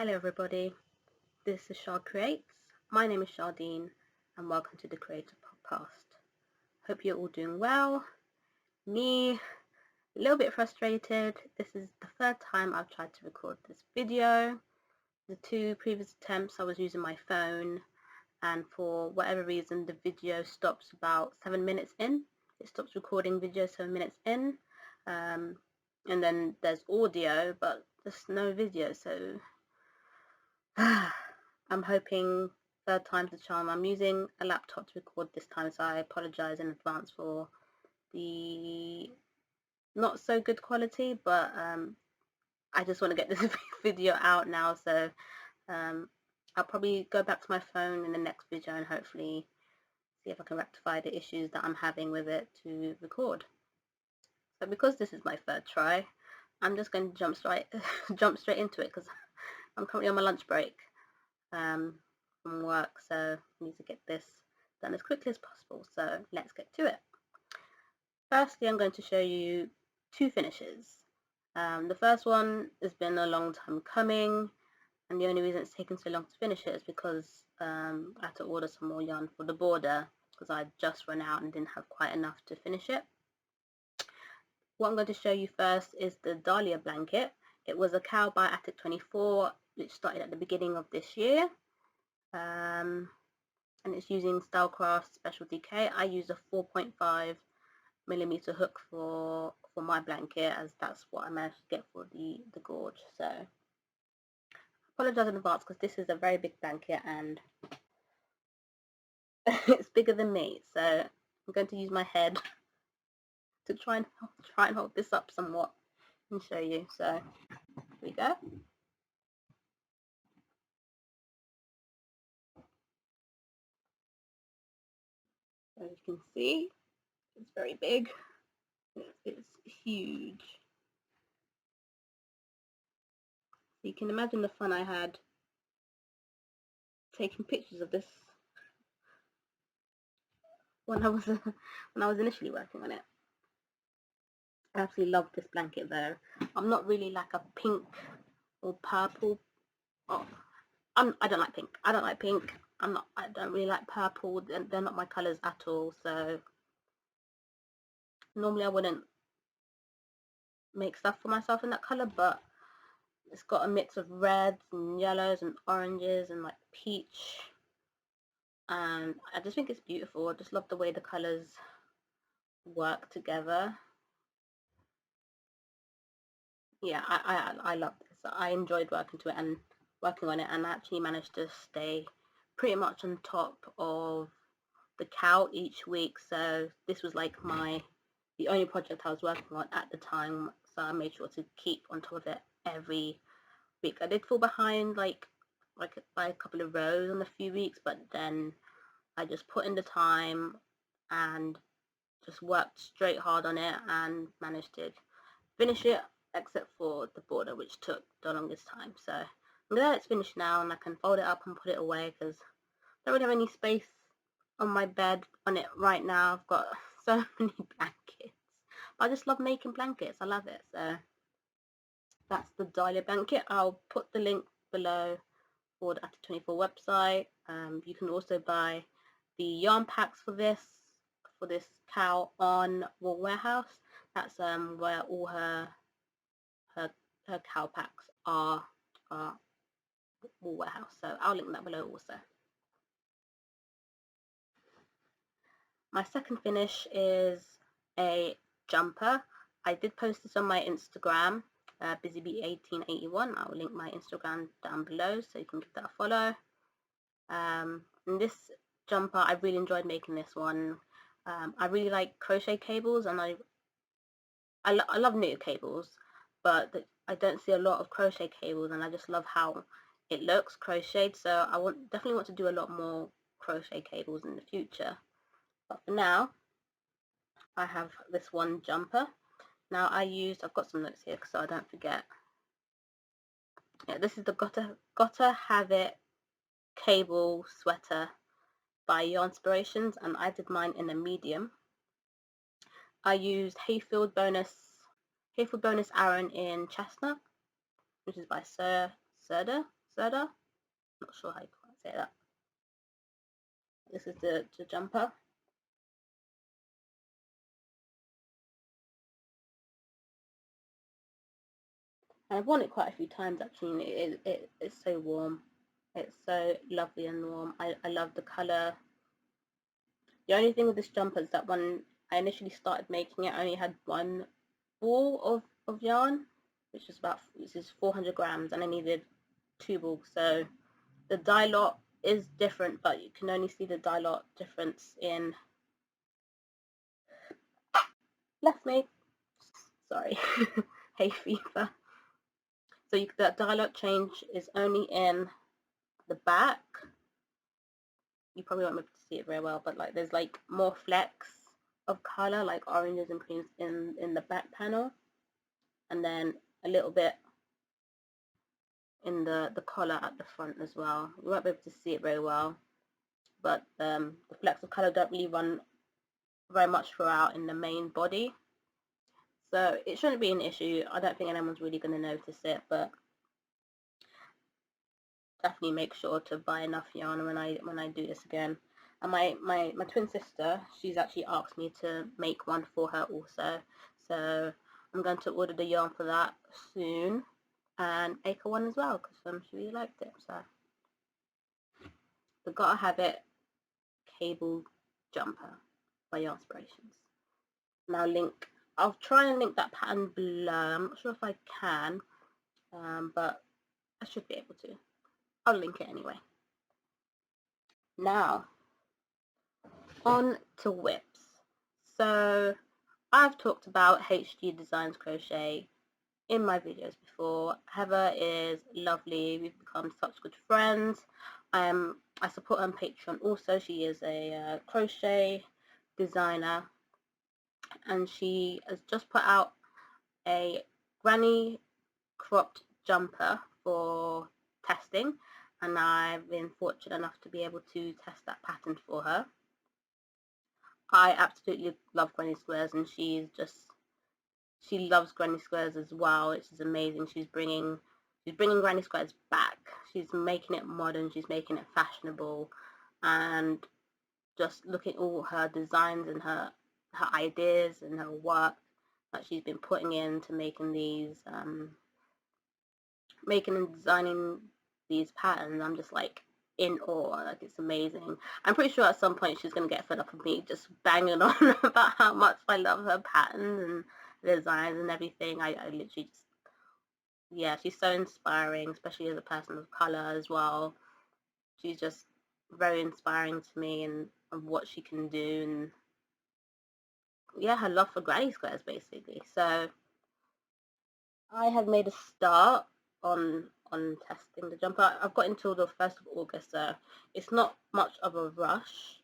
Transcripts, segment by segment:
Hello everybody, this is Shar Creates. My name is Shardine and welcome to the Creator Podcast. Hope you're all doing well. Me, a little bit frustrated. This is the third time I've tried to record this video. The two previous attempts I was using my phone, and for whatever reason the video stops about 7 minutes in. It stops recording video 7 minutes in, and then there's audio but there's no video, so I'm hoping third time's the charm. I'm using a laptop to record this time, so I apologize in advance for the not so good quality, but I just want to get this video out now, so I'll probably go back to my phone in the next video and hopefully see if I can rectify the issues that I'm having with it to record. So because this is my third try, I'm just going to jump straight into it because I'm currently on my lunch break from work, so I need to get this done as quickly as possible. So let's get to it. Firstly, I'm going to show you two finishes. The first one has been a long time coming, and the only reason it's taken so long to finish it is because I had to order some more yarn for the border because I just run out and didn't have quite enough to finish it. What I'm going to show you first is the Dahlia blanket. It was a Cal by Attic 24, which started at the beginning of this year. And it's using Stylecraft Specialty K. I use a 4.5mm hook for my blanket, as that's what I managed to get for the gorge. So I apologize in advance because this is a very big blanket and it's bigger than me, so I'm going to use my head to try and hold this up somewhat and show you. So here we go. As you can see, it's very big. It's huge. So you can imagine the fun I had taking pictures of this when I was initially working on it. I absolutely love this blanket though. I'm not really like a pink or purple. Oh, I don't like pink. I don't really like purple. They're not my colours at all. So normally I wouldn't make stuff for myself in that colour, but it's got a mix of reds and yellows and oranges and like peach, and I just think it's beautiful. I just love the way the colours work together. Yeah, I love this. I enjoyed working on it, and I actually managed to stay pretty much on top of the cow each week. So this was like the only project I was working on at the time, so I made sure to keep on top of it every week. I did fall behind like by a couple of rows on a few weeks, but then I just put in the time and just worked straight hard on it and managed to finish it, except for the border, which took the longest time. So I'm glad it's finished now and I can fold it up and put it away because I don't really have any space on my bed on it right now. I've got so many blankets, but I just love making blankets. I love it. So that's the Dahlia blanket. I'll put the link below for the Attic 24 website. You can also buy the yarn packs for this cow on Wool Warehouse. That's where all her cow packs are Wool Warehouse. So I'll link that below also. My second finish is a jumper. I did post this on my Instagram, busybee1881. I will link my Instagram down below so you can give that a follow. And this jumper, I really enjoyed making this one. I really like crochet cables, and I love knit cables, but I don't see a lot of crochet cables, and I just love how it looks crocheted. So I definitely want to do a lot more crochet cables in the future. But for now, I have this one jumper. Now I've got some notes here so I don't forget. Yeah, this is the Gotta Have It cable sweater by Yarnspirations, and I did mine in a medium. I used Hayfield Bonus Aran in Chestnut, which is by Serda. Soda, not sure how you can say that. This is the jumper. And I've worn it quite a few times actually, and it's so warm. It's so lovely and warm. I love the colour. The only thing with this jumper is that when I initially started making it, I only had one ball of yarn, which is 400 grams, and I needed 2 balls. So the dye lot is different, but you can only see the dye lot difference in, bless me, sorry, hay fever. So the dye lot change is only in the back. You probably won't be able to see it very well, but like there's like more flecks of color, like oranges and greens in the back panel, and then a little bit in the collar at the front as well. You won't be able to see it very well, but the flecks of color don't really run very much throughout in the main body, so it shouldn't be an issue. I don't think anyone's really going to notice it, but definitely make sure to buy enough yarn when I do this again. And my twin sister, she's actually asked me to make one for her also, so I'm going to order the yarn for that soon and make her one as well, because she really liked it. So the Gotta Have It cable jumper by Yarnspirations. Now I'll try and link that pattern below. I'm not sure if I can, but I should be able to. I'll link it anyway. Now on to whips. So I've talked about HGDesignsCrochet in my videos before. Heather is lovely. We've become such good friends. I support her on Patreon also. She is a crochet designer, and she has just put out a granny cropped jumper for testing, and I've been fortunate enough to be able to test that pattern for her. I absolutely love granny squares, and she loves granny squares as well, which is amazing. She's bringing granny squares back. She's making it modern, she's making it fashionable, and just looking at all her designs and her ideas and her work that she's been putting into making and designing these patterns. I'm just like in awe. Like, it's amazing. I'm pretty sure at some point she's gonna get fed up with me just banging on about how much I love her patterns and designs and everything. I literally just, yeah, she's so inspiring, especially as a person of color as well. She's just very inspiring to me, and what she can do, and yeah, her love for granny squares basically. So I have made a start on testing the jumper. I've got until the 1st of August, so it's not much of a rush,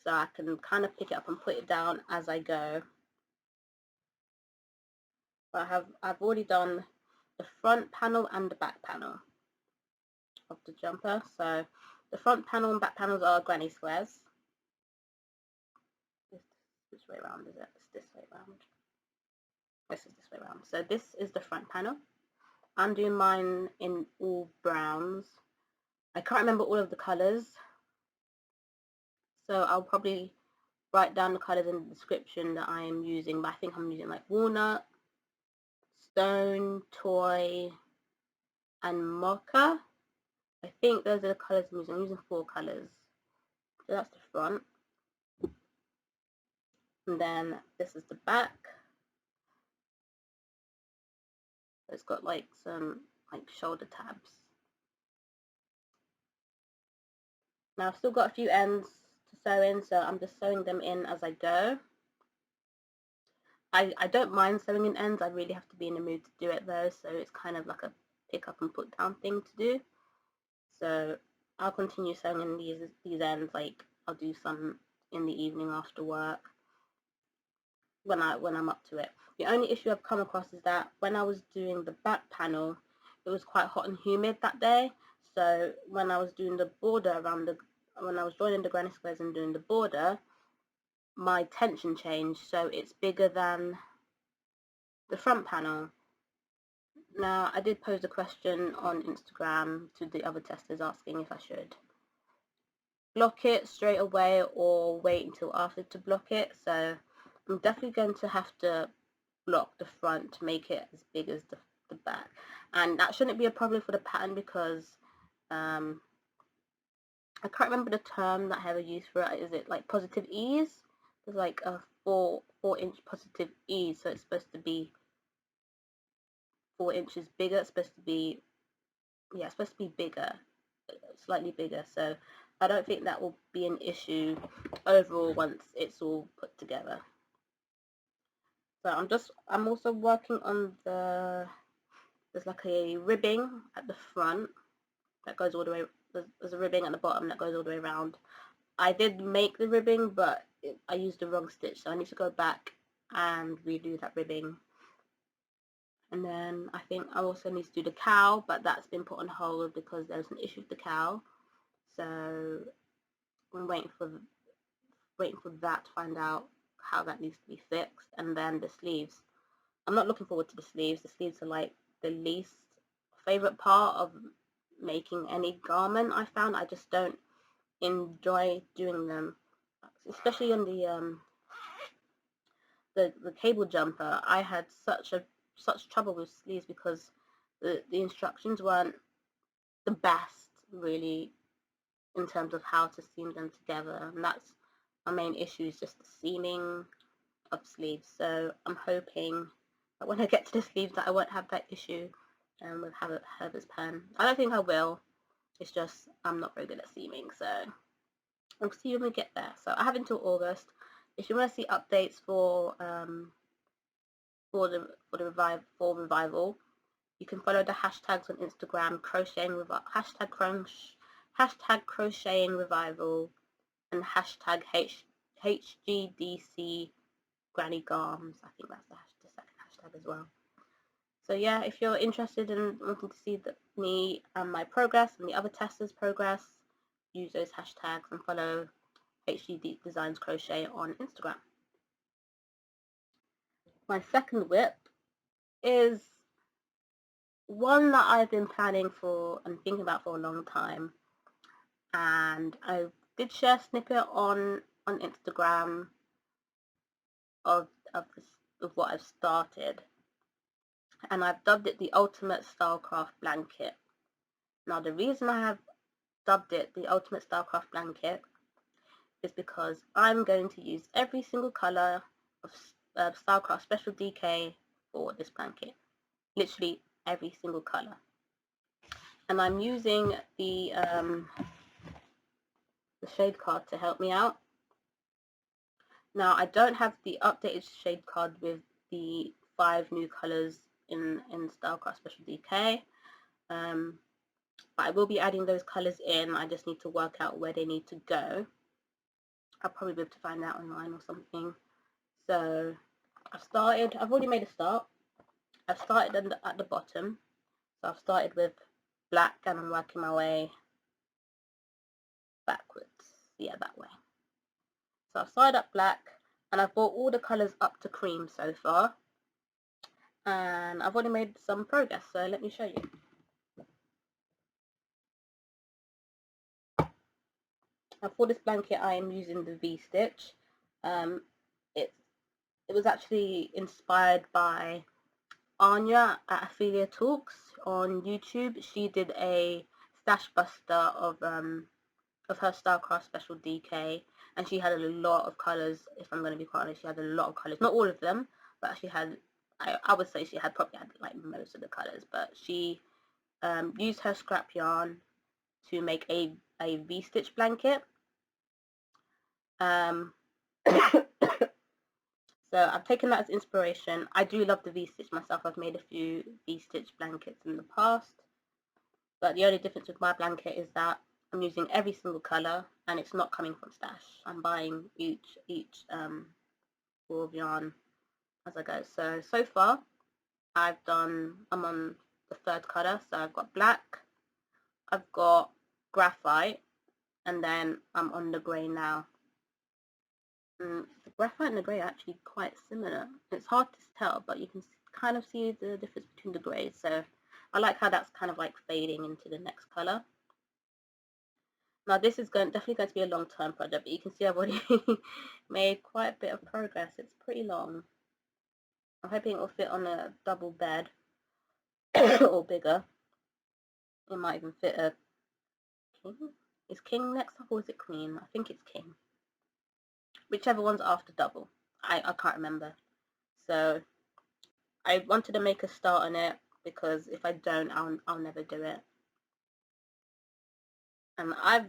so I can kind of pick it up and put it down as I go. But I've already done the front panel and the back panel of the jumper. So the front panel and back panels are granny squares. This way around, is it? It's this way around. This is this way around. So this is the front panel. I'm doing mine in all browns. I can't remember all of the colours, so I'll probably write down the colours in the description that I am using, but I think I'm using like walnut, stone, toy, and mocha. I think those are the colours I'm using. I'm using 4 colours. So that's the front. And then this is the back. It's got like some like shoulder tabs. Now I've still got a few ends to sew in, so I'm just sewing them in as I go. I don't mind sewing in ends. I really have to be in the mood to do it though, so it's kind of like a pick up and put down thing to do. So I'll continue sewing in these ends. Like, I'll do some in the evening after work when I'm up to it. The only issue I've come across is that when I was doing the back panel, it was quite hot and humid that day. So when I was doing the border when I was joining the granny squares and doing the border, my tension changed, so it's bigger than the front panel. Now, I did pose a question on Instagram to the other testers asking if I should block it straight away or wait until after to block it. So I'm definitely going to have to block the front to make it as big as the back. And that shouldn't be a problem for the pattern because I can't remember the term that I ever used for it. Is it like positive ease? There's like a 4-inch positive ease, so it's supposed to be 4 inches bigger. It's supposed to be, yeah, it's supposed to be bigger, slightly bigger. So I don't think that will be an issue overall once it's all put together. So I'm also working on there's like a ribbing at the front that goes all the way, there's a ribbing at the bottom that goes all the way around. I did make the ribbing, but I used the wrong stitch, so I need to go back and redo that ribbing. And then I think I also need to do the cowl, but that's been put on hold because there's an issue with the cowl. So I'm waiting for that to find out how that needs to be fixed. And then the sleeves. I'm not looking forward to the sleeves. The sleeves are like the least favorite part of making any garment. I found I just don't enjoy doing them, especially on the cable jumper. I had such trouble with sleeves because the instructions weren't the best really in terms of how to seam them together, and that's my main issue, is just the seaming of sleeves. So I'm hoping that when I get to the sleeves that I won't have that issue with Herbert's pen. I don't think I will. It's just I'm not very good at seaming, so we'll see when we get there. So I have until August. If you want to see updates for revival, you can follow the hashtags on Instagram, hashtag crocheting revival and hashtag HGDC granny garms. I think that's the second hashtag as well. So yeah, if you're interested in wanting to see me and my progress and the other testers' progress, use those hashtags and follow HGDesignsCrochet on Instagram. My second whip is one that I've been planning for and thinking about for a long time, and I did share a snippet on Instagram of what I've started, and I've dubbed it the Ultimate Stylecraft Blanket. Now the reason I have dubbed it the Ultimate Stylecraft Blanket is because I'm going to use every single colour of Stylecraft Special DK for this blanket. Literally every single colour. And I'm using the shade card to help me out. Now I don't have the updated shade card with the 5 new colours in Stylecraft Special DK. But I will be adding those colours in. I just need to work out where they need to go. I'll probably be able to find out online or something. So I've already made a start. I've started at the bottom. So I've started with black and I'm working my way backwards. Yeah, that way. So I've started at black and I've brought all the colours up to cream so far. And I've already made some progress, so let me show you. Now for this blanket I am using the V-stitch. It was actually inspired by Anya at Ophelia Talks on YouTube. She did a stash buster of her Stylecraft Special DK, and she had a lot of colours. If I'm going to be quite honest, she had a lot of colours. Not all of them, but she had. I would say she had probably had like most of the colours. But she used her scrap yarn to make a V-stitch blanket. So I've taken that as inspiration. I do love the V-stitch myself. I've made a few V-stitch blankets in the past. But the only difference with my blanket is that I'm using every single colour and it's not coming from stash. I'm buying each ball of yarn as I go. So far I'm on the 3rd colour. So I've got black, I've got graphite, and then I'm on the grey now. The graphite and the grey are actually quite similar. It's hard to tell, but you can kind of see the difference between the greys. So I like how that's kind of like fading into the next color. Now this is definitely going to be a long-term project, but you can see I've already made quite a bit of progress. It's pretty long. I'm hoping it will fit on a double bed or bigger. It might even fit a king. Is king next up or is it queen? I think it's king. Whichever one's after double. I can't remember. So I wanted to make a start on it because if I don't, I'll never do it. And I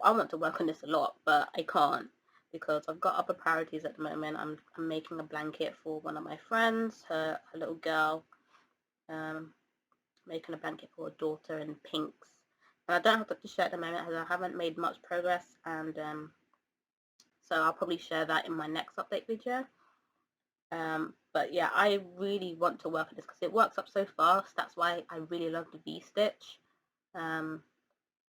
want to work on this a lot, but I can't because I've got other priorities at the moment. I'm making a blanket for one of my friends, her little girl. Making a blanket for her daughter in pinks. And I don't have to share at the moment as I haven't made much progress, and so I'll probably share that in my next update video. But yeah, I really want to work on this because it works up so fast. That's why I really love the V-stitch.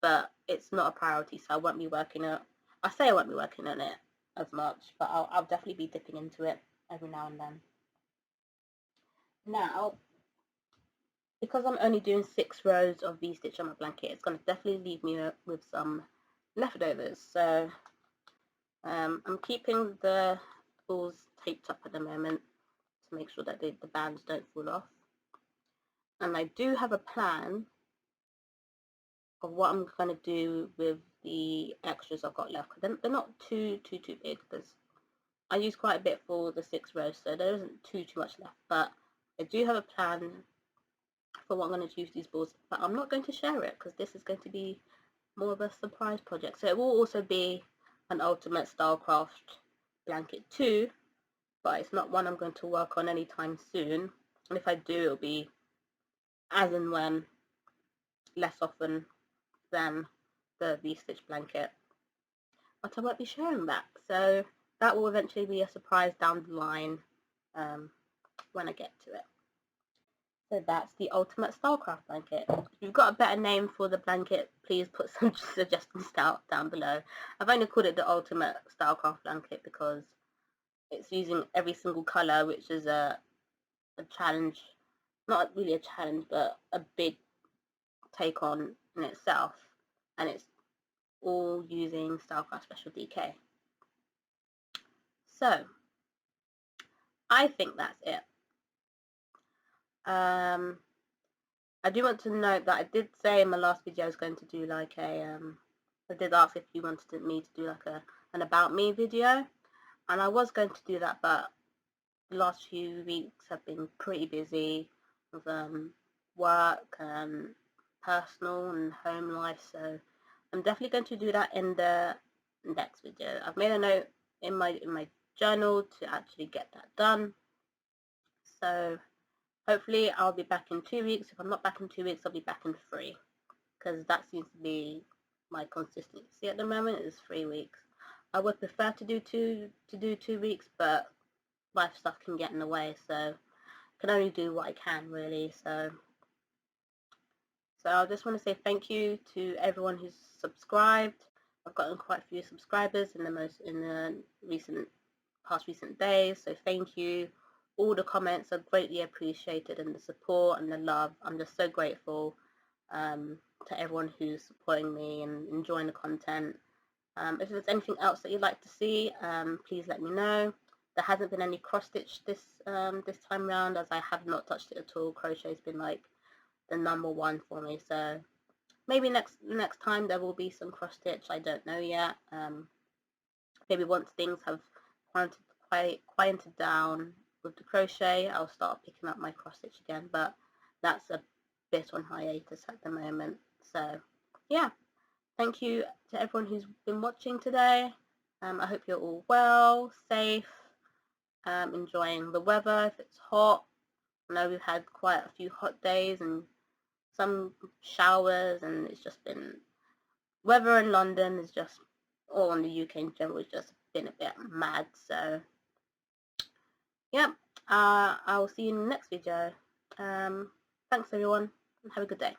But it's not a priority, so I won't be working it. I say I won't be working on it as much, but I'll definitely be dipping into it every now and then. Now, because I'm only doing 6 rows of V-stitch on my blanket, it's going to definitely leave me with some leftovers. So I'm keeping the balls taped up at the moment to make sure that the bands don't fall off. And I do have a plan of what I'm going to do with the extras I've got left. They're not too big because I use quite a bit for the 6 rows, so there isn't too much left. But I do have a plan for what I'm going to use these balls, but I'm not going to share it because this is going to be more of a surprise project. So it will also be an Ultimate Stylecraft blanket too, but it's not one I'm going to work on anytime soon. And if I do, it'll be as and when, less often than the V-stitch blanket. But I won't be sharing that, so that will eventually be a surprise down the line when I get to it. So that's the Ultimate Stylecraft blanket. If you've got a better name for the blanket, please put some suggestions down below. I've only called it the Ultimate Stylecraft blanket because it's using every single colour, which is a challenge. Not really a challenge, but a big take on in itself. And it's all using Stylecraft Special DK. So, I think that's it. I do want to note that I did say in my last video I was going to do like a, I did ask if you wanted me to do like an about me video, and I was going to do that, but the last few weeks have been pretty busy with work and personal and home life, so I'm definitely going to do that in the next video. I've made a note in my journal to actually get that done, so hopefully I'll be back in 2 weeks. If I'm not back in 2 weeks, I'll be back in 3, because that seems to be my consistency at the moment, is 3 weeks. I would prefer to do 2 weeks, but life stuff can get in the way, so I can only do what I can really. So I just want to say thank you to everyone who's subscribed. I've gotten quite a few subscribers in the past recent days, so thank you. All the comments are greatly appreciated, and the support and the love. I'm just so grateful to everyone who's supporting me and enjoying the content. If there's anything else that you'd like to see, please let me know. There hasn't been any cross stitch this time around, as I have not touched it at all. Crochet's been like the #1 for me, so maybe next time there will be some cross stitch. I don't know yet. Maybe once things have quieted down with the crochet, I'll start picking up my cross stitch again, but that's a bit on hiatus at the moment. So yeah, thank you to everyone who's been watching today. I hope you're all well, safe, enjoying the weather if it's hot. I know we've had quite a few hot days and some showers, and it's just been, weather in London is just, or in the UK in general, has just been a bit mad. So yeah, I will see you in the next video. Thanks everyone, and have a good day.